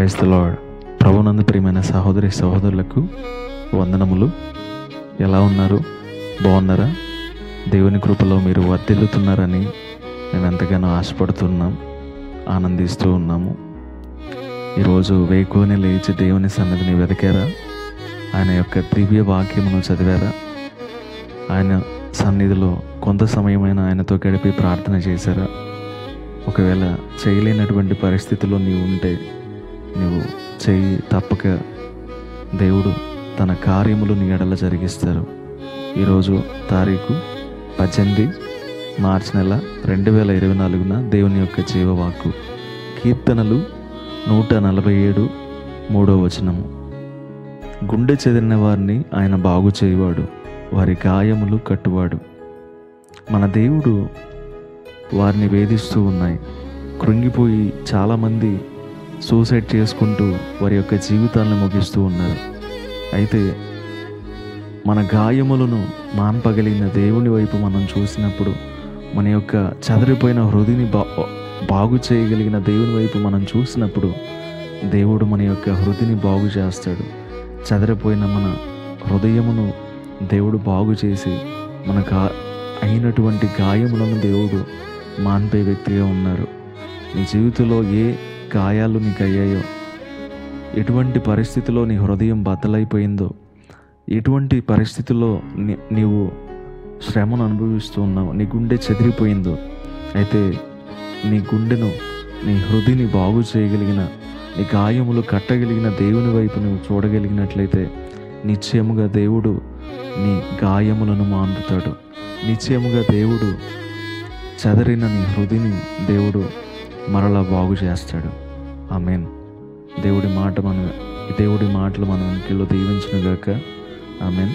Praise the lord. ప్రభునందు ప్రియమైన సహోదరి సహోదరులకు వందనములు. ఎలా ఉన్నారు? బాగున్నారా? దేవుని కృపలో మీరు వర్ధిల్లుతున్నారని మేము ఎంతగానో ఆనందిస్తూ ఉన్నాము. ఈరోజు వేకువనే లేచి దేవుని సన్నిధిని వెతికారా? ఆయన యొక్క దివ్య వాక్యమును చదివారా? ఆయన సన్నిధిలో కొంత సమయమైన ఆయనతో గడిపి ప్రార్థన చేశారా? ఒకవేళ చేయలేనటువంటి పరిస్థితిలో నీవు ఉంటే నువ్వు చెయ్యి, తప్పక దేవుడు తన కార్యములు నీ ఎడల జరిగిస్తారు. ఈరోజు తారీఖు 18 మార్చి నెల 2024 దేవుని యొక్క జీవవాక్కు కీర్తనలు 147 3వ వచనము. గుండె చెదిరిన వారిని ఆయన బాగు చేయువాడు, వారి గాయములు కట్టువాడు. మన దేవుడు వారిని వేధిస్తూ ఉన్నాయి. కృంగిపోయి చాలామంది సూసైడ్ చేసుకుంటూ వారి యొక్క జీవితాలను ముగిస్తూ ఉన్నారు. అయితే మన గాయములను మాన్పగలిగిన దేవుని వైపు మనం చూసినప్పుడు, మన యొక్క చెదిరిపోయిన హృదయని బాగు చేయగలిగిన దేవుని వైపు మనం చూసినప్పుడు, దేవుడు మన యొక్క హృదయని బాగు చేస్తాడు. చెదిరిపోయిన మన హృదయమును దేవుడు బాగు చేసి మనకు అయినటువంటి గాయములను దేవుడు మాన్పే వ్యక్తిగా ఉన్నారు. నీ జీవితంలో ఏ గాయాలు నీకు అయ్యాయో, ఎటువంటి పరిస్థితిలో నీ హృదయం బద్దలైపోయిందో, ఎటువంటి పరిస్థితుల్లో నీవు శ్రమను అనుభవిస్తూ ఉన్నావు, నీ గుండె చెదిరిపోయిందో, అయితే నీ గుండెను, నీ హృదయని బాగు చేయగలిగిన, నీ గాయములు కట్టగలిగిన దేవుని వైపు నువ్వు చూడగలిగినట్లయితే నిశ్చయముగా దేవుడు నీ గాయములను మాన్పుతాడు. నిశ్చయముగా దేవుడు చెదరిన నీ హృదయని దేవుడు మరలా బాగు చేస్తాడు. ఆమేన్. దేవుడి మాటలు మన ఇంటిలో దీవించునుగాక. ఆమేన్.